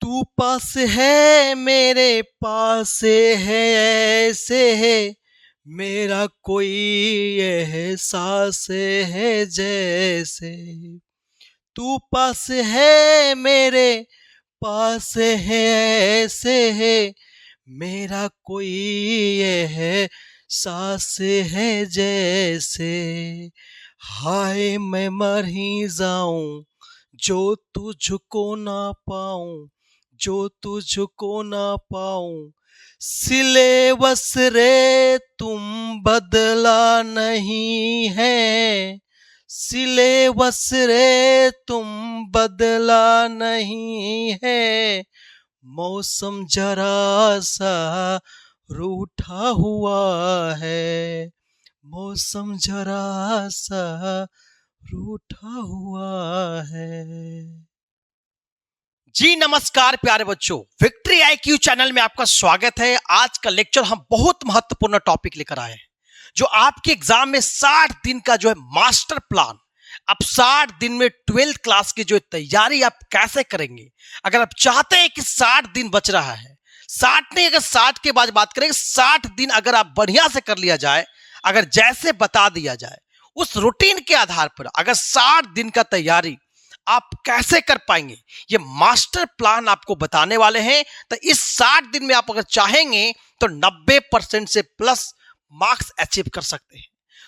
तू पास है मेरे पास है ऐसे है मेरा कोई एहसास है जैसे। तू पास है मेरे पास है ऐसे है मेरा कोई एहसास है जैसे। हाय मैं मर ही जाऊं जो तुझको ना पाऊं, जो तुझको ना पाऊं। सिले बस रे तुम बदला नहीं है, सिले बस रे तुम बदला नहीं है। मौसम जरा सा रूठा हुआ है, मौसम जरा सा रूठा हुआ है। जी नमस्कार प्यारे बच्चों, विक्ट्री आईक्यू चैनल में आपका स्वागत है। आज का लेक्चर हम बहुत महत्वपूर्ण टॉपिक लेकर आए हैं, जो आपके एग्जाम में 60 दिन का जो है मास्टर प्लान। अब 60 दिन में 12th क्लास की जो तैयारी आप कैसे करेंगे। अगर आप चाहते हैं कि 60 दिन बच रहा है, 60 नहीं, अगर 60 के बाद बात करेंगे, 60 दिन अगर आप बढ़िया से कर लिया जाए, अगर जैसे बता दिया जाए उस रूटीन के आधार पर, अगर 60 दिन का तैयारी आप कैसे कर पाएंगे, ये मास्टर प्लान आपको बताने वाले हैं। तो इस 60 दिन में आप अगर चाहेंगे तो 90% से प्लस मार्क्स अचीव कर सकते हैं।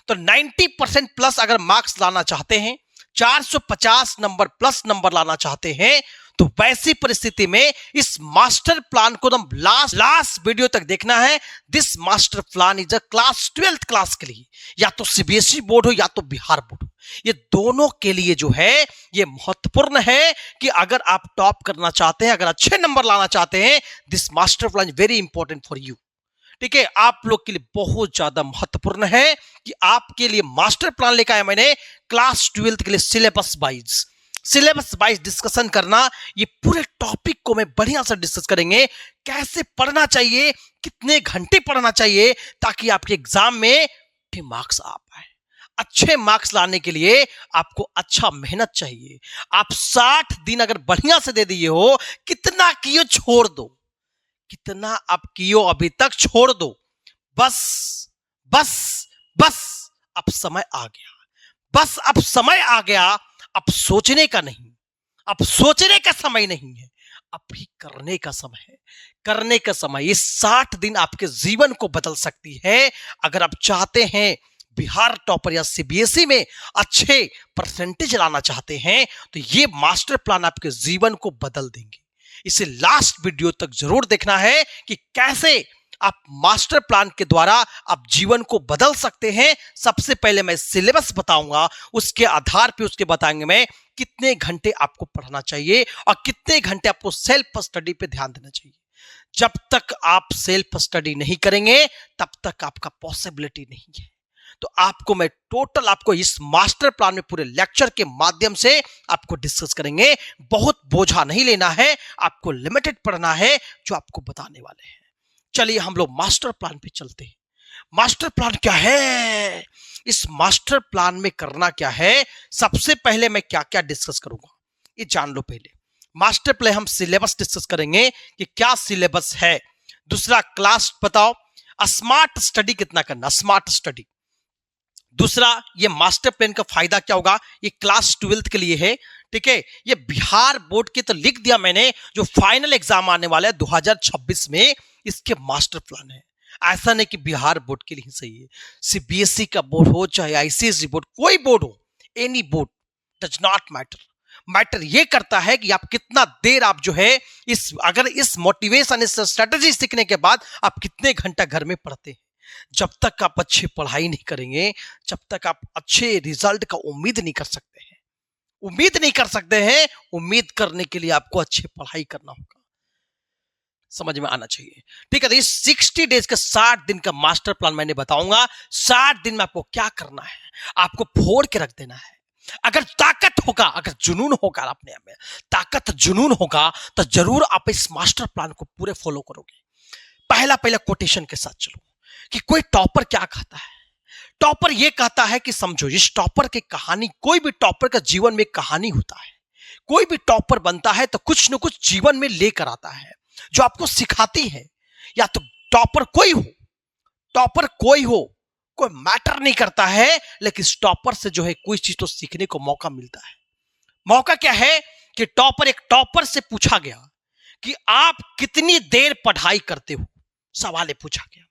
तो 90% प्लस अगर मार्क्स लाना चाहते हैं, 450 नंबर प्लस नंबर लाना चाहते हैं, तो वैसी परिस्थिति में इस मास्टर प्लान को एकदम लास्ट वीडियो तक देखना है। This master plan is a class 12th class के लिए, या तो सीबीएसई बोर्ड हो या तो बिहार बोर्ड हो, ये दोनों के लिए जो है ये महत्वपूर्ण है कि अगर आप टॉप करना चाहते हैं, अगर अच्छे नंबर लाना चाहते हैं, this master plan very important for you. ठीक है, आप लोग के लिए बहुत ज्यादा महत्वपूर्ण है कि आपके लिए मास्टर प्लान लेकर आया मैंने क्लास 12th के लिए। सिलेबस वाइज डिस्कशन करना, ये पूरे टॉपिक को मैं बढ़िया से डिस्कस करेंगे। कैसे पढ़ना चाहिए, कितने घंटे पढ़ना चाहिए, ताकि आपके एग्जाम में अच्छे मार्क्स आ पाए। अच्छे मार्क्स लाने के लिए आपको अच्छा मेहनत चाहिए। आप 60 दिन अगर बढ़िया से दे दिए हो, कितना कियो छोड़ दो, कितना आप कियो अभी तक छोड़ दो। बस बस बस अब समय आ गया, बस अब समय आ गया। अब सोचने का नहीं, अब सोचने का समय नहीं है, अभी करने का समय है, करने का समय। ये 60 दिन आपके जीवन को बदल सकती है। अगर आप चाहते हैं बिहार टॉपर या सीबीएसई में अच्छे परसेंटेज लाना चाहते हैं, तो ये मास्टर प्लान आपके जीवन को बदल देंगे। इसे लास्ट वीडियो तक जरूर देखना है कि कैसे आप मास्टर प्लान के द्वारा आप जीवन को बदल सकते हैं। सबसे पहले मैं सिलेबस बताऊंगा, उसके आधार पे उसके बताएंगे मैं कितने घंटे आपको पढ़ना चाहिए और कितने घंटे आपको सेल्फ स्टडी पे ध्यान देना चाहिए। जब तक आप सेल्फ स्टडी नहीं करेंगे, तब तक आपका पॉसिबिलिटी नहीं है। तो आपको मैं टोटल आपको इस मास्टर प्लान में पूरे लेक्चर के माध्यम से आपको डिस्कस करेंगे। बहुत बोझा नहीं लेना है, आपको लिमिटेड पढ़ना है जो आपको बताने वाले हैं। चलिए हम लोग मास्टर प्लान पे चलते हैं। मास्टर प्लान क्या है, इस मास्टर प्लान में करना क्या है, सबसे पहले मैं क्या क्या डिस्कस करूंगा ये जान लो। पहले मास्टर प्लान हम सिलेबस डिस्कस करेंगे कि क्या सिलेबस है। दूसरा क्लास बताओ, स्मार्ट स्टडी कितना करना, स्मार्ट स्टडी। दूसरा ये मास्टर प्लान का फायदा क्या होगा, ये क्लास 12th के लिए है। ठीक है, ये बिहार बोर्ड के तो लिख दिया मैंने, जो फाइनल एग्जाम आने वाला है 2026 में, इसके मास्टर प्लान है। ऐसा नहीं कि बिहार बोर्ड के लिए सही है, सीबीएसई का बोर्ड हो चाहे आईसीएसई बोर्ड, कोई बोर्ड हो, any board does not matter. Matter ये करता है कि आप कितना देर आप जो है अगर इस मोटिवेशन, इस स्ट्रेटेजी सीखने के बाद आप कितने घंटा घर में पढ़ते हैं। जब तक आप अच्छी पढ़ाई नहीं करेंगे, जब तक आप अच्छे रिजल्ट का उम्मीद नहीं कर सकते हैं, उम्मीद नहीं कर सकते हैं। उम्मीद करने के लिए आपको अच्छी पढ़ाई करना होगा, समझ में आना चाहिए। ठीक है, तो इस 60 डेज का 60 दिन का मास्टर प्लान मैंने बताऊंगा। 60 दिन में आपको क्या करना है, आपको फोड़ के रख देना है। अगर ताकत होगा, अगर जुनून होगा, अपने आप में ताकत जुनून होगा, तो जरूर आप इस मास्टर प्लान को पूरे फॉलो करोगे। पहला कोटेशन के साथ चलो कि कोई टॉपर क्या कहता है। टॉपर ये कहता है कि समझो, इस टॉपर की कहानी, कोई भी टॉपर का जीवन में कहानी होता है, कोई भी टॉपर बनता है तो कुछ न कुछ जीवन में लेकर आता है जो आपको सिखाती है। या तो टॉपर कोई हो, कोई मैटर नहीं करता है, लेकिन इस टॉपर से जो है कोई चीज तो सीखने को मौका मिलता है। मौका क्या है कि एक टॉपर से पूछा गया कि आप कितनी देर पढ़ाई करते हो, सवाल पूछा गया।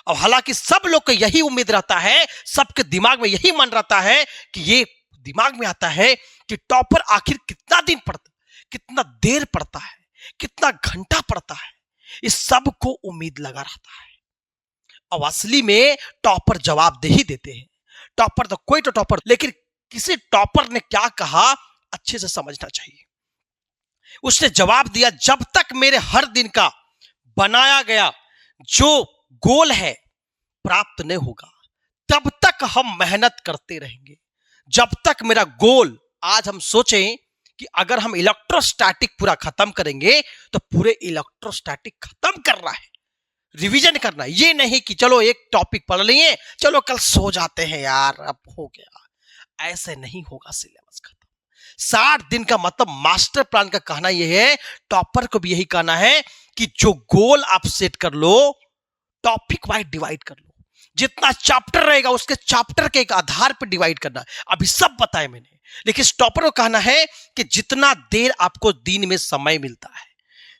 और हालांकि सब लोग को यही उम्मीद रहता है, सबके दिमाग में यही मन रहता है कि ये दिमाग में आता है कि टॉपर आखिर कितना दिन पढ़ता, कितना देर पढ़ता है, कितना घंटा पढ़ता है, इस सब को उम्मीद लगा रहता है। और असली में टॉपर जवाब दे ही देते हैं। टॉपर तो कोई तो टॉपर, लेकिन किसी टॉपर ने क्या कहा अच्छे से समझना चाहिए। उसने जवाब दिया, जब तक मेरे हर दिन का बनाया गया जो गोल है प्राप्त नहीं होगा, तब तक हम मेहनत करते रहेंगे। जब तक मेरा गोल, आज हम सोचें कि अगर हम इलेक्ट्रोस्टैटिक पूरा खत्म करेंगे तो पूरे इलेक्ट्रोस्टैटिक खत्म करना है, रिवीजन करना है। ये नहीं कि चलो एक टॉपिक पढ़ लिए, चलो कल सो जाते हैं यार, अब हो गया। ऐसे नहीं होगा सिलेबस खत्म। 60 दिन का मतलब मास्टर प्लान का कहना यह है, टॉपर को भी यही कहना है कि जो गोल आप सेट कर लो, टॉपिक वाइज डिवाइड कर लो। जितना चैप्टर रहेगा उसके चैप्टर के एक आधार पर डिवाइड करना। अभी सब बताया मैंने, लेकिन टॉपर को कहना है कि जितना देर आपको दिन में समय मिलता है,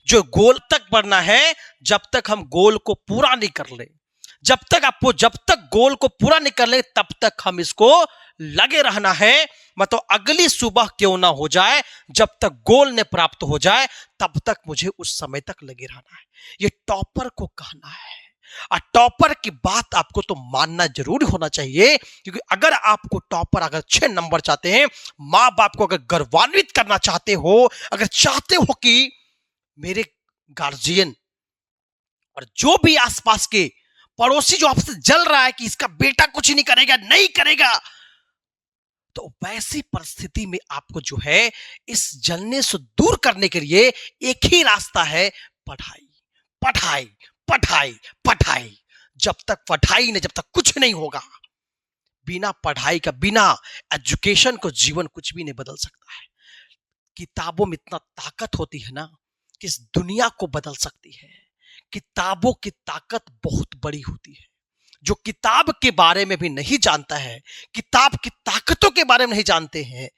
जो गोल तक बढ़ना है, जब तक हम गोल को पूरा नहीं कर ले, जब तक गोल को पूरा नहीं कर ले, तब तक हम इसको लगे रहना है। मतलब अगली सुबह क्यों ना हो जाए, जब तक गोल ने प्राप्त हो जाए तब तक मुझे उस समय तक लगे रहना है। ये टॉपर को कहना है। और टॉपर की बात आपको तो मानना जरूर होना चाहिए, क्योंकि अगर आपको टॉपर अगर 6 नंबर चाहते हैं, मां बाप को अगर गौरवान्वित करना चाहते हो, अगर चाहते हो कि मेरे गार्जियन और जो भी आसपास के पड़ोसी जो आपसे जल रहा है कि इसका बेटा कुछ नहीं करेगा, तो वैसी परिस्थिति में आपको जो है इस जलने से दूर करने के लिए एक ही रास्ता है, पढ़ाई। जब तक कुछ नहीं होगा। बिना पढ़ाई का, बिना एजुकेशन को जीवन कुछ भी नहीं बदल सकता है। किताबों में इतना ताकत होती है ना कि इस दुनिया को बदल सकती है। किताबों की ताकत बहुत बड़ी होती है। जो किताब के बारे में भी नहीं जानता है, किताब की ताकतों के बारे में नहीं जानते हैं,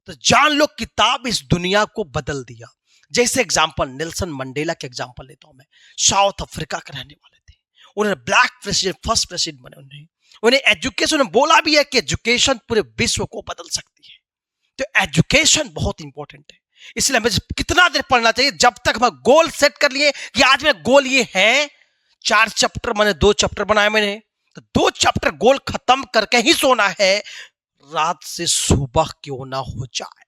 तो जान लो किताब इस दुनिया को बदल दिया। जैसे एग्जांपल नेल्सन मंडेला के एग्जांपल लेता हूं मैं। साउथ अफ्रीका के रहने वाले थे, उन्होंने ब्लैक प्रेसिडेंट, फर्स्ट प्रेसिडेंट बने। उन्हें एजुकेशन बोला भी है कि एजुकेशन पूरे विश्व को बदल सकती है। तो एजुकेशन बहुत इंपॉर्टेंट है। इसलिए हमें कितना देर पढ़ना चाहिए, जब तक हम गोल सेट कर लिए कि आज मेरा गोल ये है, 4 चैप्टर मैंने 2 चैप्टर बनाए मैंने, तो 2 चैप्टर गोल खत्म करके ही सोना है, रात से सुबह क्यों ना हो जाए।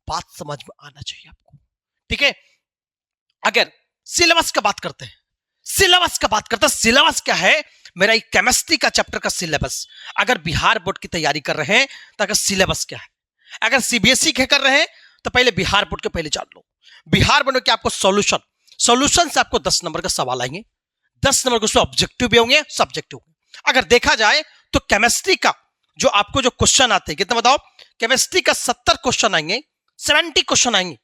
बात समझ में आना चाहिए आपको, ठीक है। अगर सिलेबस का बात करते हैं, सिलेबस क्या है, मेरा एक केमिस्ट्री का चैप्टर का सिलेबस। अगर बिहार बोर्ड की तैयारी कर रहे हैं तो अगर सिलेबस क्या है, अगर सीबीएसई के कर रहे हैं तो पहले बिहार बोर्ड के पहले जान लो। बिहार बोर्ड के आपको सॉल्यूशन से आपको 10 नंबर का सवाल आएंगे, 10 नंबर के ऑब्जेक्टिव भी होंगे, सब्जेक्टिव होंगे। अगर देखा जाए तो केमिस्ट्री का जो आपको जो क्वेश्चन आते हैं, कितना बताओ, केमिस्ट्री का 70 क्वेश्चन आएंगे, 70 क्वेश्चन आएंगे,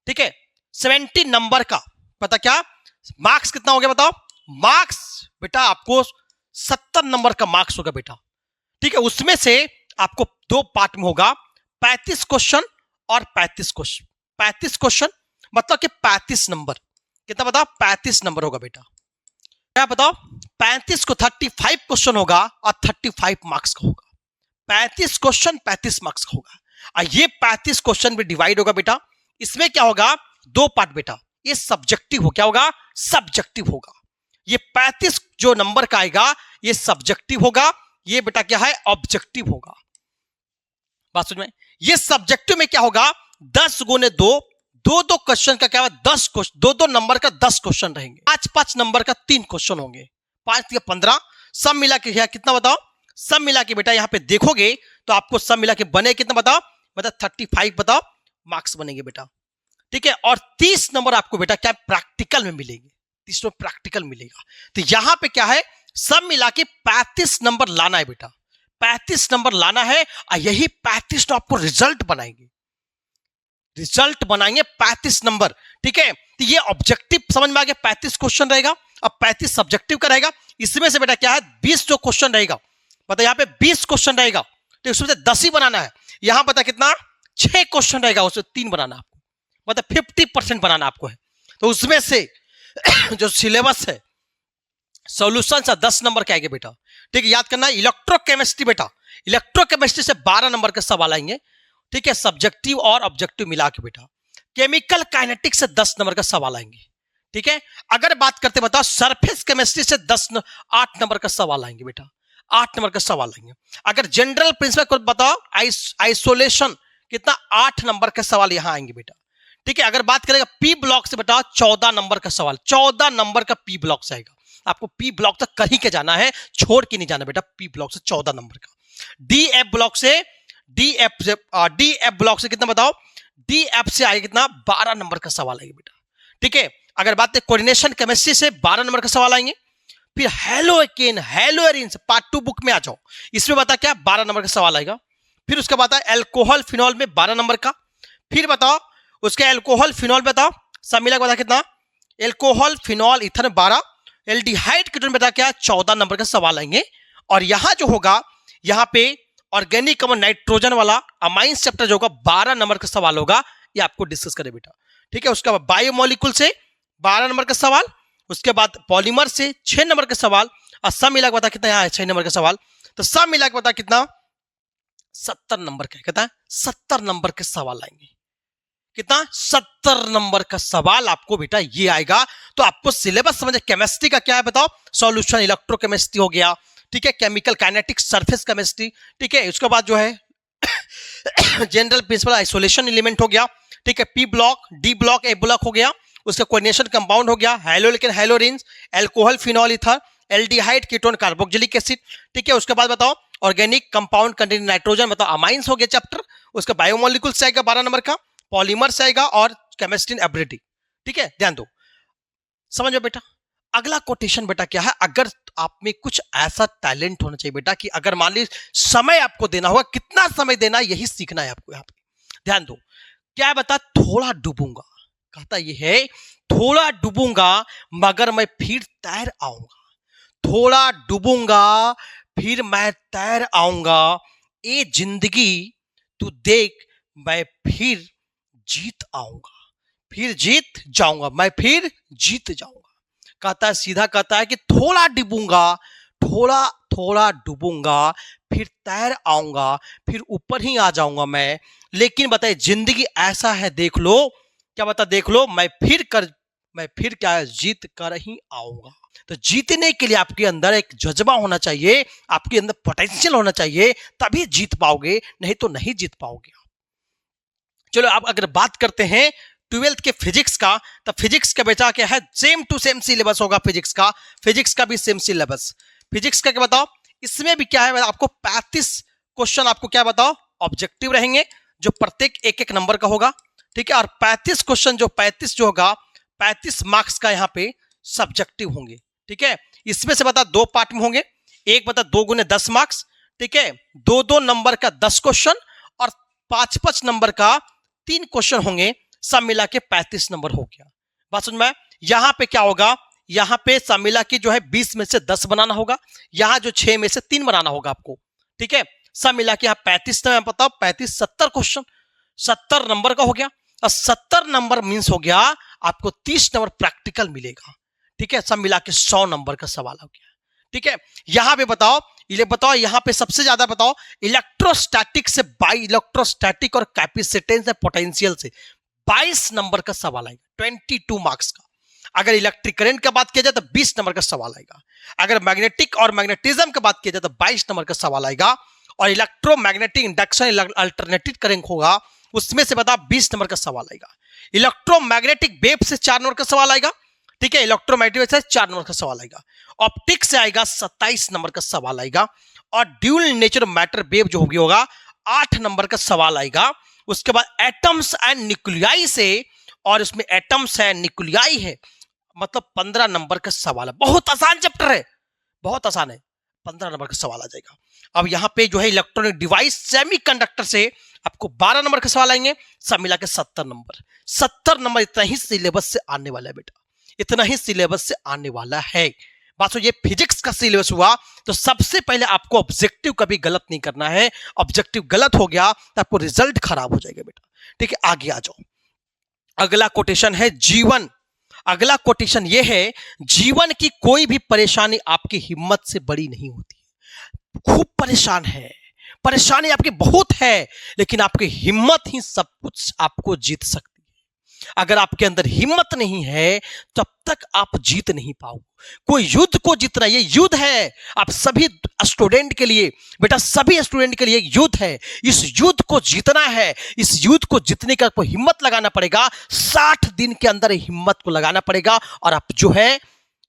ठीक है। 70 नंबर का पता क्या मार्क्स कितना हो गया बताओ। मार्क्स बेटा आपको 70 नंबर का मार्क्स होगा बेटा, ठीक है। उसमें से आपको 2 पार्ट में होगा, 35 क्वेश्चन और 35 क्वेश्चन। 35 क्वेश्चन मतलब कि 35 नंबर, कितना बताओ, 35 नंबर होगा बेटा। क्या बताओ, 35 को 35 क्वेश्चन होगा और 35 मार्क्स का होगा। 35 क्वेश्चन 35 मार्क्स का होगा। और ये 35 क्वेश्चन भी डिवाइड होगा बेटा। इसमें क्या होगा, 2 पार्ट बेटा, ये सब्जेक्टिव हो, क्या होगा, सब्जेक्टिव होगा। ये 35 जो नंबर का आएगा ये सब्जेक्टिव होगा, ये बेटा क्या है, ऑब्जेक्टिव होगा। बात समझ में। ये सब्जेक्टिव में क्या होगा, 10 गुने 2, 2 क्वेश्चन का क्या होगा, 10 क्वेश्चन, 2 नंबर का 10 क्वेश्चन रहेंगे। 5 नंबर का 3 क्वेश्चन होंगे, 5 या 15, सब मिला के कितना बताओ, सब मिला के बेटा यहां पे देखोगे तो आपको सब मिला के बने कितना बताओ, मतलब 35 बताओ मार्क्स बनेंगे बेटा, ठीक है। और 30 नंबर आपको बेटा क्या प्रैक्टिकल में मिलेंगे, 30 में प्रैक्टिकल मिलेगा। तो यहां पे क्या है, सब मिला के 35 नंबर लाना है बेटा। 35 नंबर लाना है और यही 35 तो आपको रिजल्ट बनाएंगे, रिजल्ट बनाएंगे 35 नंबर। ठीक है, तो ये ऑब्जेक्टिव समझ में आ गया, 35 क्वेश्चन रहेगा। अब 35 सब्जेक्टिव का रहेगा। इसमें से बेटा क्या है, 20 जो क्वेश्चन रहेगा, पता यहाँ पे 20 क्वेश्चन रहेगा, तो इसमें से 10 ही बनाना है। यहां पता कितना, 6 क्वेश्चन रहेगा, उसमें 3 बनाना आपको, मतलब 50% बनाना आपको है। तो उसमें से जो सिलेबस है सॉल्यूशन से 10 नंबर के आएंगे बेटा। ठीक है, याद करना, इलेक्ट्रोकेमिस्ट्री बेटा, इलेक्ट्रोकेमिस्ट्री से 12 नंबर के सवाल आएंगे। ठीक है, सब्जेक्टिव और ऑब्जेक्टिव मिला के बेटा। केमिकल काइनेटिक्स से 10 नंबर का सवाल आएंगे। ठीक है, अगर बात करते बताओ सरफेस केमिस्ट्री से 8 नंबर का सवाल आएंगे बेटा, 8 नंबर का सवाल आएंगे। अगर जनरल प्रिंसिपल को बताओ आइसोलेशन, कितना, 8 नंबर के सवाल यहां आएंगे बेटा। ठीक है, अगर बात करेगा पी ब्लॉक से बताओ 14 नंबर का सवाल, 14 नंबर का पी ब्लॉक से आएगा। आपको पी ब्लॉक तक कर ही के जाना है, छोड़ के नहीं जाना बेटा। पी ब्लॉक से 14 नंबर का। डी एफ ब्लॉक से कितना बताओ, डी एफ से आएगा कितना, 12 नंबर का सवाल आएगा बेटा। ठीक है, अगर बात करें कोऑर्डिनेशन केमिस्ट्री से 12 नंबर का सवाल आएंगे। फिर हेलोकेन हेलोएरिन से पार्ट 2 बुक में आ जाओ, इसमें बता क्या 12 नंबर का सवाल आएगा। फिर उसका बताओ एल्कोहल फिनॉल में 12 नंबर का। फिर बताओ उसके एल्कोहल फिनॉल बताओ सब मिला बता कितना, alcohol phenol ether 12, aldehyde ketone बता क्या 14 नंबर का सवाल आएंगे। और यहां जो होगा, यहां पे ऑर्गेनिक और नाइट्रोजन वाला अमाइंस चैप्टर जो होगा 12 नंबर का सवाल होगा, ये आपको डिस्कस करें बेटा। ठीक है, उसके बाद बायोमोलिक्यूल से 12 नंबर का सवाल, उसके बाद पॉलीमर से 6 नंबर का सवाल, और सब मिला के बता कितना, यहाँ है 6 नंबर का सवाल, तो सब मिला के बता कितना, 70 नंबर का। कहता है 70 नंबर के सवाल आएंगे। कितना, 70 नंबर का सवाल आपको बेटा ये आएगा। तो आपको सिलेबस समझे, केमिस्ट्री का क्या है बताओ, सॉल्यूशन इलेक्ट्रोकेमिस्ट्री हो गया। ठीक है, केमिकल काइनेटिक्स, सरफेस केमिस्ट्री। ठीक है, उसके बाद जो है जनरल प्रिंसिपल आइसोलेशन एलिमेंट हो गया। ठीक है, P block, D block, A block हो गया। उसका कोऑर्डिनेशन कंपाउंड हो गया, haloalkane haloarene, alcohol phenol ether, aldehyde ketone carboxylic acid. ठीक है, उसके बाद बताओ ऑर्गेनिक कंपाउंड कंटेनिंग नाइट्रोजन, बताओ अमाइंस हो गया चैप्टर। उसका बायोमोलिक्यूल से आएगा 12 नंबर का, पॉलीमर से आएगा, और केमिस्ट्री एबिलिटी। ठीक है, ध्यान दो, समझो बेटा। अगला कोटेशन बेटा क्या है, अगर आप में कुछ ऐसा टैलेंट होना चाहिए बेटा कि अगर मान लीजिए समय आपको देना होगा, कितना समय देना यही सीखना है आपको। यहाँ पे ध्यान दो, क्या है बता, थोड़ा डूबूंगा, कहता ये है थोड़ा डूबूंगा मगर मैं फिर तैर आऊंगा, थोड़ा डूबूंगा फिर मैं तैर आऊंगा, ये जिंदगी तू देख मैं फिर जीत आऊंगा, फिर जीत जाऊंगा, मैं फिर जीत जाऊंगा। कहता है सीधा, कहता है कि थोड़ा डूबूंगा, थोड़ा थोड़ा डूबूंगा फिर तैर आऊंगा, फिर ऊपर ही आ जाऊंगा मैं। लेकिन बताइए जिंदगी ऐसा है, देख लो, क्या बता, देख लो, मैं फिर क्या है, जीत कर ही आऊंगा। तो जीतने के लिए आपके अंदर एक जज्बा होना चाहिए, आपके अंदर पोटेंशियल होना चाहिए, तभी जीत पाओगे, नहीं तो नहीं जीत पाओगे। चलो अब अगर बात करते हैं 12th के फिजिक्स का, तो फिजिक्स का बेटा क्या है, सेम टू सेम सिलेबस होगा फिजिक्स का भी सेम सिलेबस। फिजिक्स का क्या बताओ, इसमें भी क्या है आपको 35 क्वेश्चन आपको क्या बताओ ऑब्जेक्टिव रहेंगे, जो प्रत्येक एक एक नंबर का होगा। ठीक है, और 35 क्वेश्चन जो 35 जो होगा 35 मार्क्स का यहाँ पे सब्जेक्टिव होंगे। ठीक है, इसमें से बता 2 पार्ट में होंगे, एक बता 2 गुने 10 मार्क्स। ठीक है, 2-2 नंबर का 10 क्वेश्चन, और 5-5 नंबर का 3 क्वेश्चन होंगे, सब मिला के 35 नंबर हो गया। बात समझ में? यहां पे क्या होगा, यहां पे सब मिला के जो है 20 में से 10 बनाना होगा, यहां जो 6 में से 3 बनाना होगा आपको। ठीक है, सब मिला के यहाँ 35 में बताओ 35 70 क्वेश्चन, 70 नंबर का हो गया। और 70 नंबर मीन्स हो गया आपको 30 नंबर प्रैक्टिकल मिलेगा। ठीक है, सब मिला के 100 नंबर का सवाल हो गया। ठीक है, यहां पे बताओ यहां पे सबसे ज्यादा बताओ इलेक्ट्रोस्टैटिक से इलेक्ट्रोस्टैटिक और कैपेसिटेंस पोटेंशियल से 22 नंबर का सवाल आएगा, 22 मार्क्स का। अगर इलेक्ट्रिक करंट का बात किया जाए तो 20 नंबर का सवाल आएगा। अगर मैग्नेटिक और मैग्नेटिज्म की बात किया जाए तो 22 नंबर का सवाल आएगा। और इलेक्ट्रोमैग्नेटिक इंडक्शन अल्टरनेटिव करंट होगा, उसमें से बता 20 नंबर का सवाल आएगा। इलेक्ट्रोमैग्नेटिक वेव से 4 नंबर का सवाल आएगा। ठीक है, इलेक्ट्रोमैग्नेटिक से 4 नंबर का सवाल आएगा। ऑप्टिक्स से आएगा 27 नंबर का सवाल आएगा। और ड्यूल नेचर मैटर वेव जो होगा 8 नंबर का सवाल आएगा। उसके बाद एटम्स एंड न्यूक्लियाई से, और इसमें एटम्स है न्यूक्लियाई है, मतलब 15 नंबर का सवाल है। बहुत आसान चैप्टर है, बहुत आसान है। 15 नंबर का सवाल आ जाएगा। अब यहाँ पे जो है इलेक्ट्रॉनिक डिवाइस सेमीकंडक्टर से आपको 12 नंबर के सवाल आएंगे, सब मिला के 70 नंबर। 70 नंबर इतना ही सिलेबस से आने वाला है बेटा, इतना ही सिलेबस से आने वाला है। बात तो ये फिजिक्स का सिलेबस हुआ, तो सबसे पहले आपको ऑब्जेक्टिव कभी गलत नहीं करना है। ऑब्जेक्टिव गलत हो गया तो आपको रिजल्ट खराब हो जाएगा बेटा। ठीक है, आगे आ जाओ। अगला कोटेशन है जीवन। अगला कोटेशन ये है, जीवन की कोई भी परेशानी आपकी हिम्मत से बड़ी नहीं होती। खूब परेशान है, परेशानी आपकी बहुत है, लेकिन आपकी हिम्मत ही सब कुछ आपको जीत सकती है। अगर आपके अंदर हिम्मत नहीं है तब तक आप जीत नहीं पाओगे। कोई युद्ध को जीतना, ये युद्ध है आप सभी स्टूडेंट के लिए बेटा, सभी स्टूडेंट के लिए युद्ध है। इस युद्ध को जीतना है, इस युद्ध को जीतने का आपको हिम्मत लगाना पड़ेगा। 60 दिन के अंदर हिम्मत को लगाना पड़ेगा और आप जो है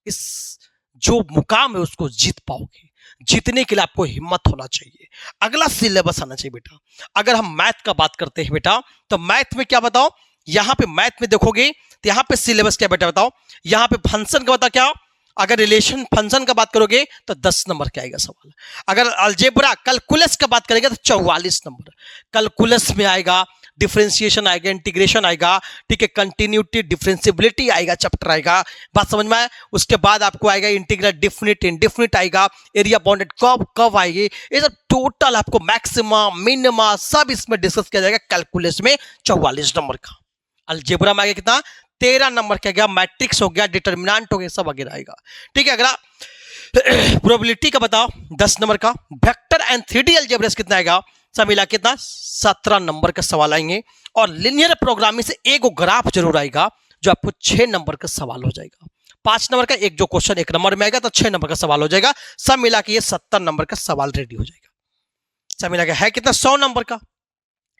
इस जो मुकाम है उसको जीत पाओगे। जीतने के लिए आपको हिम्मत होना चाहिए। अगला सिलेबस आना चाहिए बेटा। अगर हम मैथ का बात करते हैं बेटा, तो मैथ में क्या बताओ, यहां पे मैथ में देखोगे तो यहां पे सिलेबस क्या बेटा बताओ। यहां पे फंक्शन का बता क्या, अगर रिलेशन फंक्शन का बात करोगे तो 10 नंबर का आएगा सवाल। अगर अलजेब्रा कैलकुलस का बात करेंगे तो 44 नंबर कैलकुलस में आएगा। डिफरेंशिएशन आएगा, इंटीग्रेशन आएगा, ठीक है, कंटिन्यूटी डिफरेंशिएबिलिटी आएगा, चैप्टर आएगा। बात समझ में आए। उसके बाद आपको आएगा इंटीग्रल, डिफिनिट, इनडिफिनिट आएगा, एरिया बाउंडेड कब आएगी। ये सब टोटल आपको मैक्सिमा मिनिमा सब इसमें डिस्कस किया जाएगा। कैलकुलस में 44 नंबर का, अलजेब्रा में आएगा कितना 13 नंबर का गया, मैट्रिक्स हो गया, डिटर्मिनेंट हो गया, सब वगैरह आएगा। ठीक है, अगला प्रोबेबिलिटी का बताओ 10 नंबर का। वेक्टर एंड 3D अलजेब्रा कितना आएगा, सब मिला कितना 17 नंबर का सवाल आएंगे। और लिनियर प्रोग्रामिंग से एक ग्राफ जरूर आएगा जो आपको 6 नंबर का सवाल हो जाएगा। 5 नंबर का एक जो क्वेश्चन 1 नंबर में आएगा तो 6 नंबर का सवाल हो जाएगा। सब मिला के ये 70 नंबर का सवाल रेडी हो जाएगा। सब मिला के है कितना 100 नंबर का।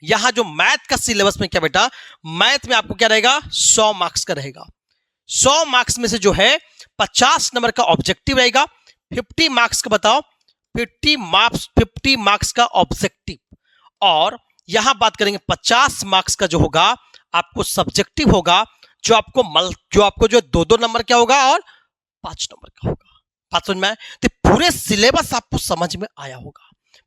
यहां जो मैथ का सिलेबस में क्या बेटा, मैथ में आपको क्या रहेगा 100 मार्क्स का रहेगा। 100 मार्क्स में से जो है 50 नंबर का ऑब्जेक्टिव रहेगा। 50 मार्क्स का बताओ, 50 मार्क्स का ऑब्जेक्टिव। और यहां बात करेंगे 50 मार्क्स का जो होगा आपको सब्जेक्टिव होगा, जो आपको जो 2-2 नंबर क्या होगा और 5 नंबर का होगा। बात समझ में आए। तो पूरे सिलेबस आपको समझ में आया होगा।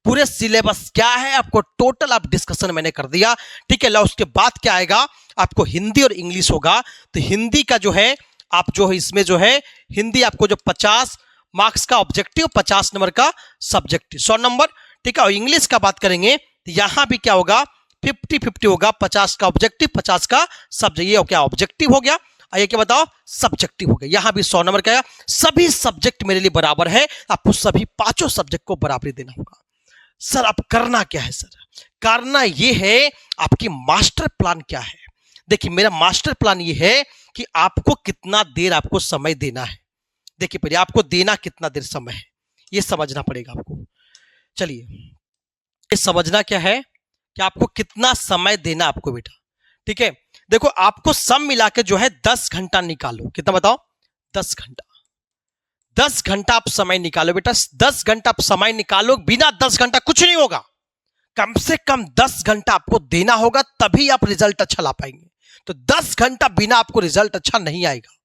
पूरे सिलेबस क्या है आपको टोटल आप डिस्कशन मैंने कर दिया। ठीक है, लो उसके बाद क्या आएगा आपको हिंदी और इंग्लिश होगा। तो हिंदी का जो है आप जो है इसमें जो है हिंदी आपको जो 50 मार्क्स का ऑब्जेक्टिव, 50 नंबर का सब्जेक्टिव, 100 नंबर। ठीक है, और इंग्लिश का बात करेंगे तो यहां भी क्या होगा 50-50 होगा, 50 का ऑब्जेक्टिव 50 का सब्जेक्ट। ये क्या ऑब्जेक्टिव हो गया, आइए क्या बताओ सब्जेक्टिव हो गया। यहां भी 100 नंबर का। सभी सब्जेक्ट मेरे लिए बराबर है, आपको सभी 5 सब्जेक्ट को बराबरी देना होगा। सर अब करना क्या है, सर करना यह है आपकी मास्टर प्लान क्या है। देखिए मेरा मास्टर प्लान ये है कि आपको कितना देर आपको समय देना है। देखिए पहले आपको देना कितना देर समय है ये समझना पड़ेगा आपको। चलिए ये समझना क्या है कि आपको कितना समय देना आपको बेटा। ठीक है, देखो आपको सब मिला के जो है 10 घंटा निकालो। कितना बताओ 10 घंटा। 10 घंटा आप समय निकालो बेटा। 10 घंटा आप समय निकालो, बिना 10 घंटा कुछ नहीं होगा। कम से कम 10 घंटा आपको देना होगा, तभी आप रिजल्ट अच्छा ला पाएंगे। तो 10 घंटा बिना आपको रिजल्ट अच्छा नहीं आएगा।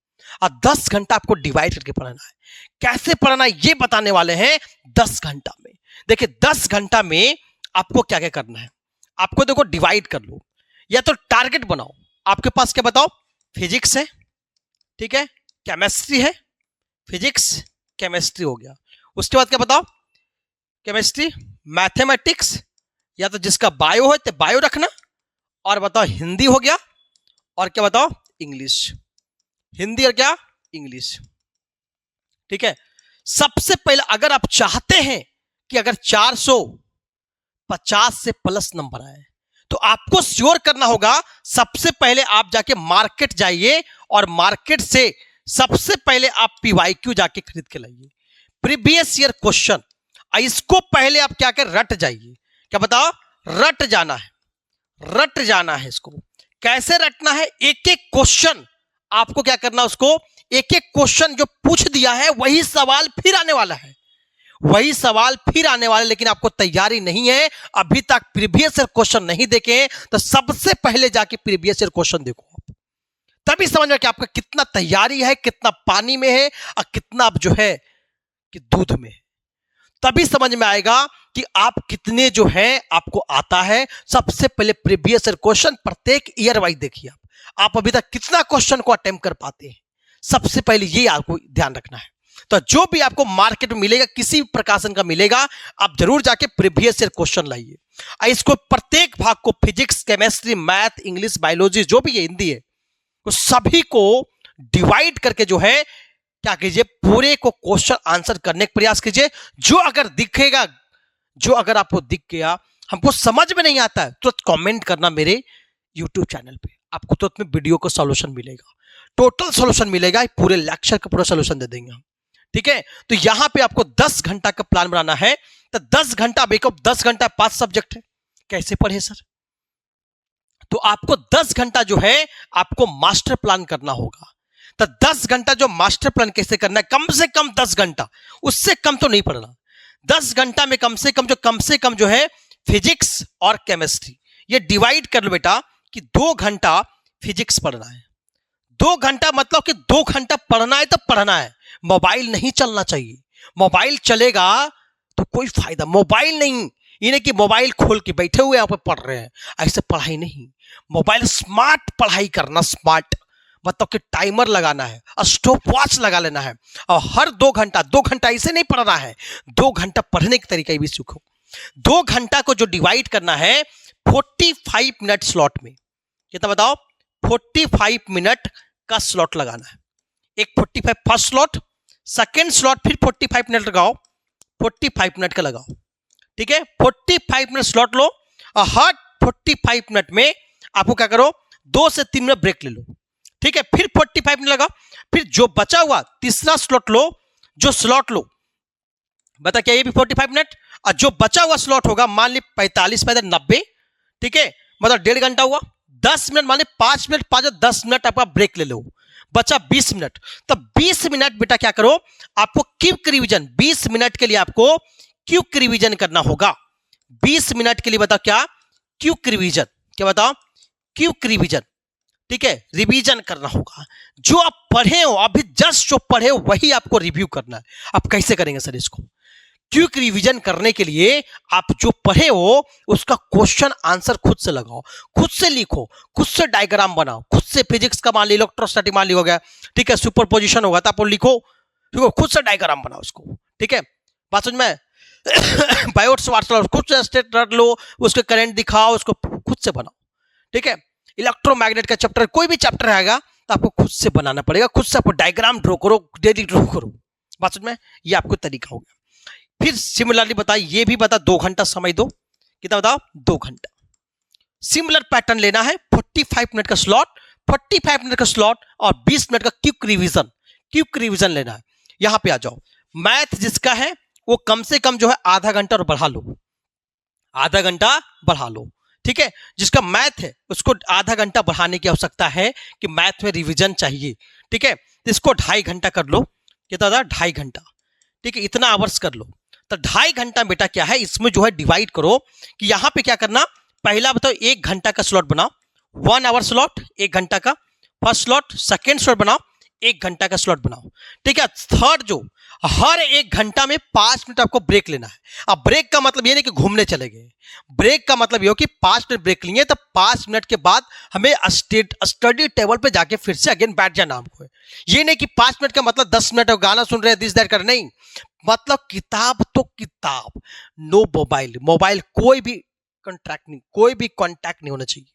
और 10 घंटा आपको डिवाइड करके पढ़ना है। कैसे पढ़ना है ये बताने वाले हैं 10 घंटा में। देखिए 10 घंटा में आपको क्या क्या करना है। आपको देखो डिवाइड कर लो, या तो टारगेट बनाओ। आपके पास क्या बताओ फिजिक्स है, ठीक है, केमिस्ट्री है, फिजिक्स केमिस्ट्री हो गया। उसके बाद क्या बताओ केमिस्ट्री, मैथमेटिक्स, या तो जिसका बायो है तो बायो रखना, और बताओ हिंदी हो गया, और क्या बताओ इंग्लिश। हिंदी और क्या इंग्लिश। ठीक है, सबसे पहले अगर आप चाहते हैं कि अगर 450 से प्लस नंबर आए तो आपको श्योर करना होगा सबसे पहले आप जाके मार्केट जाइए और मार्केट से सबसे पहले आप पीवाईक्यू जाके खरीद के लाइए, प्रीवियस ईयर क्वेश्चन। इसको पहले आप क्या कर रट जाइए। क्या बताओ रट जाना है, रट जाना है। इसको कैसे रटना है, एक एक क्वेश्चन आपको क्या करना, उसको एक एक क्वेश्चन जो पूछ दिया है वही सवाल फिर आने वाला है, वही सवाल फिर आने वाले। लेकिन आपको तैयारी नहीं है, अभी तक प्रीवियस ईयर क्वेश्चन नहीं देखे, तो सबसे पहले जाके प्रीवियस ईयर क्वेश्चन देखो आप, तभी समझ में कि आपका कितना तैयारी है, कितना पानी में है और कितना आप जो है कि दूध में है। तभी समझ में आएगा कि आप कितने जो है आपको आता है। सबसे पहले प्रीवियस ईयर क्वेश्चन प्रत्येक ईयर वाइज देखिए आप अभी तक कितना क्वेश्चन को अटेम्प्ट कर पाते हैं। सबसे पहले ये आपको ध्यान रखना है। तो जो भी आपको मार्केट में मिलेगा, किसी भी प्रकाशन का मिलेगा, आप जरूर जाके प्रीवियस ईयर क्वेश्चन लाइए। इसको प्रत्येक भाग को physics, chemistry, math, English, biology जो भी है, हिंदी है, तो सभी को डिवाइड करके जो है क्या कीजिए, पूरे को क्वेश्चन आंसर करने का प्रयास कीजिए। जो अगर दिखेगा, जो अगर आपको दिख गया, हमको समझ में नहीं आता है, तो कमेंट करना मेरे YouTube चैनल पे, आपको तो में वीडियो का सॉल्यूशन मिलेगा, टोटल सॉल्यूशन मिलेगा, पूरे लेक्चर का पूरा सॉल्यूशन दे देंगे हम। ठीक है, तो यहां पे आपको 10 घंटा का प्लान बनाना है। तो 10 घंटा बेकअप, 10 घंटा 5 सब्जेक्ट है, कैसे पढ़े सर? तो आपको 10 घंटा जो है आपको मास्टर प्लान करना होगा। तो 10 घंटा जो मास्टर प्लान कैसे करना है, कम से कम 10 घंटा, उससे कम तो नहीं पढ़ना। 10 घंटा में कम से कम जो है फिजिक्स और केमिस्ट्री, ये डिवाइड कर लो बेटा कि 2 घंटा फिजिक्स पढ़ना है। 2 घंटा मतलब कि 2 घंटा पढ़ना है तो पढ़ना है, मोबाइल नहीं चलना चाहिए। मोबाइल चलेगा तो कोई फायदा, मोबाइल नहीं, ये नहीं कि मोबाइल खोल के बैठे हुए यहाँ पे पढ़ रहे हैं, ऐसे पढ़ाई नहीं। मोबाइल स्मार्ट पढ़ाई करना, स्मार्ट मतलब कि टाइमर लगाना है, स्टॉप वॉच लगा लेना है, और हर 2 घंटा ऐसे नहीं पढ़ना है, 2 घंटा पढ़ने के तरीका भी सीखो। 2 घंटा को जो डिवाइड करना है 45 मिनट स्लॉट में, कितना बताओ, 45 मिनट का स्लॉट लगाना है। एक 45 फर्स्ट स्लॉट, सेकेंड स्लॉट, फिर 45 मिनट लगाओ, 45 मिनट का लगाओ। ठीक है, 45 मिनट स्लॉट लो, और हर 45 मिनट में आपको क्या करो, 2 से 3 मिनट ब्रेक ले लो। ठीक है, फिर 45 मिनट लगा, फिर जो बचा हुआ तीसरा स्लॉट लो, जो स्लॉट लो, बता क्या ये भी 45 मिनट, और जो बचा हुआ स्लॉट होगा मान ली 45 पैंतालीस 90, ठीक है, मतलब 1.5 घंटा हुआ, 10 मिनट मान ली 5 मिनट 5 10 मिनट आपका ब्रेक ले लो, बचा 20 मिनट। तो 20 मिनट बेटा क्या करो, आपको क्विक रिवीजन, 20 मिनट के लिए आपको क्विक रिवीजन करना होगा। 20 मिनट के लिए बताओ क्या, क्विक रिवीजन, क्या बताओ, क्विक रिवीजन। ठीक है, रिवीजन करना होगा। जो आप पढ़े हो, अभी जस्ट जो पढ़े हो वही आपको रिव्यू करना है। आप कैसे करेंगे सर इसको? क्विक रिवीजन करने के लिए आप जो पढ़े हो उसका क्वेश्चन आंसर खुद से लगाओ, खुद से लिखो, खुद से डायग्राम बनाओ, खुद से फिजिक्स का मान ली, इलेक्ट्रोस्टैटिक मान ली हो गया, ठीक है, सुपरपोजिशन होगा तो आप लिखो, ठीक है, खुद से डायग्राम बनाओ उसको। ठीक है, बात समझ में? बायोट्स वाट्स खुद से स्टेट रख लो, उसके करंट दिखाओ, उसको खुद से बनाओ। ठीक है, इलेक्ट्रोमैग्नेट का चैप्टर, कोई भी चैप्टर आएगा तो आपको खुद से बनाना पड़ेगा, खुद से आपको डायग्राम ड्रॉ करो, डेली ड्रॉ करो। बात समझ में? ये आपको तरीका हो गया। फिर सिमिलरली बताइए, ये भी बता, 2 घंटा समय दो, कितना बताओ, 2 घंटा। सिमिलर पैटर्न लेना है, 45 मिनट का स्लॉट, 45 मिनट का स्लॉट और 20 मिनट का क्विक रिवीजन लेना है। यहां पे आ जाओ, मैथ जिसका है वो कम से कम जो है आधा घंटा और बढ़ा लो, आधा घंटा बढ़ा लो। ठीक है, जिसका मैथ है उसको आधा घंटा बढ़ाने की आवश्यकता है कि मैथ में रिवीजन चाहिए। ठीक है, तो इसको 2.5 घंटा कर लो, कितना था, 2.5 घंटा। ठीक है, इतना आवर्स कर लो। तो 2.5 घंटा बेटा क्या है, इसमें जो है डिवाइड करो कि यहां पे क्या करना, पहला बताओ 1 घंटा का स्लॉट बनाओ, 1 आवर स्लॉट 1 घंटा का, फर्स्ट स्लॉट, सेकेंड स्लॉट बनाओ 1 घंटा का स्लॉट बनाओ। ठीक है, थर्ड जो हर 1 घंटा में 5 मिनट आपको ब्रेक लेना है। अब ब्रेक का मतलब ये नहीं कि घूमने चले गए, ब्रेक का मतलब ये हो कि 5 मिनट ब्रेक लेंगे, तो 5 मिनट के बाद हमें स्टडी टेबल पे जाके फिर से अगेन बैठ जाना हमको। ये नहीं कि 5 मिनट का मतलब 10 मिनट गाना सुन रहे हैं, दिस दैट कर, नहीं, मतलब किताब तो किताब, नो मोबाइल कोई भी कॉन्ट्रैक्ट नहीं, कोई भी कॉन्टैक्ट नहीं होना चाहिए,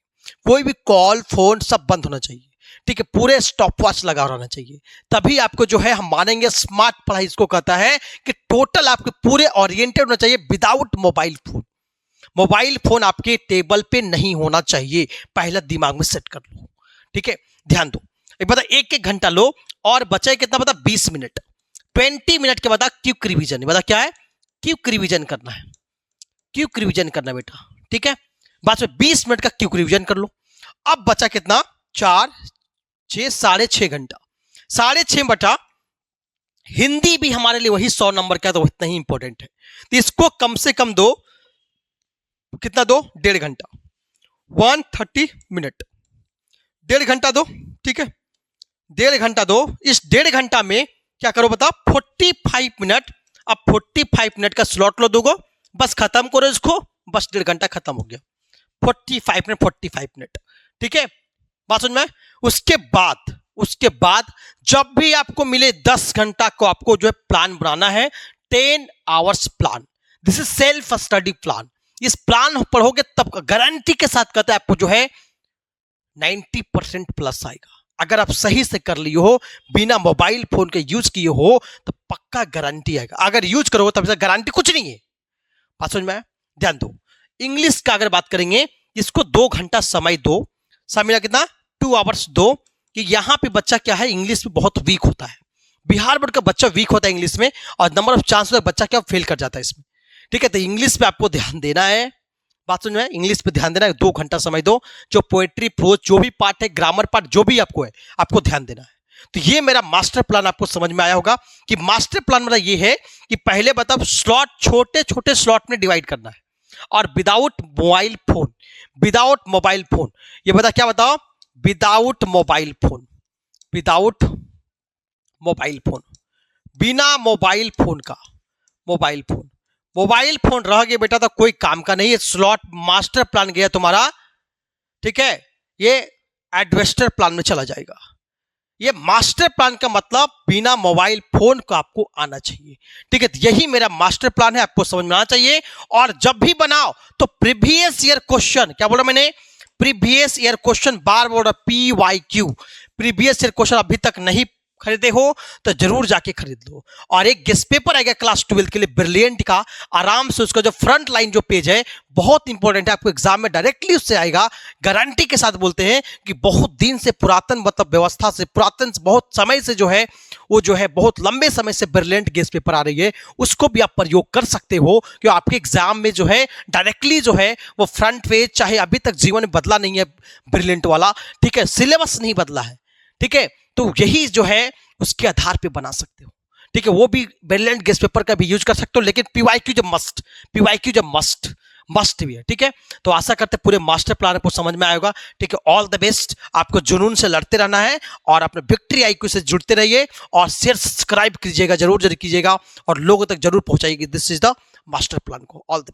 कोई भी कॉल फोन सब बंद होना चाहिए। ठीक है, पूरे स्टॉप वॉच लगा रहना चाहिए, तभी आपको जो है हम मानेंगे स्मार्ट पढ़ाई इसको कहता है कि टोटल आपके पूरे ओरिएंटेड होना चाहिए without mobile phone. Mobile phone आपके टेबल पे नहीं होना चाहिए, पहला दिमाग में सेट कर लो। ठीक है, ध्यान दो, एक बता 1 घंटा लो और बचा कितना बता, 20 मिनट। 20 मिनट के बाद क्विक रिवीजन, बता क्या है, क्विक रिवीजन करना है, क्विक रिवीजन करना बेटा। ठीक है, बाद में 20 मिनट का क्विक रिवीजन कर लो। अब बचा कितना, 4 6 6.5 घंटा, 6.5 बटा हिंदी भी हमारे लिए वही 100 नंबर का, तो इतना ही इंपॉर्टेंट है, तो इसको कम से कम दो, कितना दो, 1.5 घंटा, 130 मिनट, 1.5 घंटा दो। ठीक है, 1.5 घंटा दो। इस 1.5 घंटा में क्या करो बता, 45 मिनट अब 45 मिनट का स्लॉट लो दोगो, बस खत्म करो इसको, बस 1.5 घंटा खत्म हो गया। 45 मिनट, ठीक है, बात समझ में। उसके बाद जब भी आपको मिले 10 घंटा को आपको जो है प्लान बनाना है, 10 hours plan. This is self study plan. इस प्लान पढ़ोगे तब गारंटी के साथ कहते हैं आपको जो है 90% प्लस आएगा। अगर आप सही से कर लिए हो, बिना मोबाइल फोन के यूज किए हो, तो पक्का गारंटी आएगा। अगर यूज करोगे तब गारंटी कुछ नहीं है। बात समझ में आया? ध्यान दो। इंग्लिश का अगर बात करेंगे, इसको 2 घंटा समय दो। समय मिला कितना? 2 आवर्स दो। कि यहां पे बच्चा क्या है, इंग्लिश में बहुत वीक होता है। बिहार बोर्ड का बच्चा वीक होता है इंग्लिश में, और नंबर ऑफ चांस बच्चा क्या फेल कर जाता है इसमें। ठीक है, तो इंग्लिश पे आपको ध्यान देना है। बात समझ में? इंग्लिश पे ध्यान देना है। 2 घंटा समय दो। जो पोएट्री, प्रोज, जो भी पार्ट है, ग्रामर पार्ट जो भी आपको है, आपको ध्यान देना है। तो ये मेरा मास्टर प्लान आपको समझ में आया होगा कि मास्टर प्लान मेरा ये है कि पहले बताओ स्लॉट, छोटे छोटे स्लॉट में डिवाइड करना है, और without mobile phone. Without mobile phone, ये बता क्या बताओ? Without mobile phone. Without mobile phone, बिना मोबाइल फोन का। मोबाइल फोन रह गया बेटा तो कोई काम का नहीं है। स्लॉट मास्टर प्लान गया तुम्हारा, ठीक है, ये एडवेस्टर प्लान में चला जाएगा। ये मास्टर प्लान का मतलब बिना मोबाइल फोन को आपको आना चाहिए। ठीक है, तो यही मेरा मास्टर प्लान है, आपको समझ में आना चाहिए। और जब भी बनाओ तो प्रीवियस ईयर क्वेश्चन, क्या बोला मैंने? प्रीवियस ईयर क्वेश्चन, बार बोल रहा, PYQ। प्रीवियस ईयर क्वेश्चन अभी तक नहीं खरीदे हो तो जरूर जाके खरीद लो। और एक गेस्ट पेपर आएगा क्लास 12 के लिए ब्रिलियंट का, आराम से उसका जो फ्रंट लाइन जो पेज है बहुत इंपॉर्टेंट है, आपको एग्जाम में डायरेक्टली उससे आएगा। गारंटी के साथ बोलते हैं कि बहुत दिन से पुरातन, मतलब व्यवस्था से पुरातन, बहुत समय से जो है वो जो है बहुत लंबे समय से ब्रिलियंट गेस्ट पेपर आ रही है, उसको भी आप प्रयोग कर सकते हो। कि आपके एग्जाम में जो है डायरेक्टली जो है वो फ्रंट पेज, चाहे अभी तक जीवन में बदला नहीं है ब्रिलियंट वाला, ठीक है, सिलेबस नहीं बदला है, ठीक है, तो यही जो है उसके आधार पे बना सकते हो। ठीक है, वो भी ब्रिलियंट गेस्ट पेपर का भी यूज कर सकते हो, लेकिन PYQ जो मस्ट भी है। ठीक है, तो आशा करते पूरे मास्टर प्लान को समझ में आएगा। ठीक है, ऑल द बेस्ट। आपको जुनून से लड़ते रहना है और अपने विक्ट्री IQ से जुड़ते रहिए, और शेयर सब्सक्राइब कीजिएगा, जरूर कीजिएगा, और लोगों तक जरूर पहुंचाइएगा this is the master plan को। All the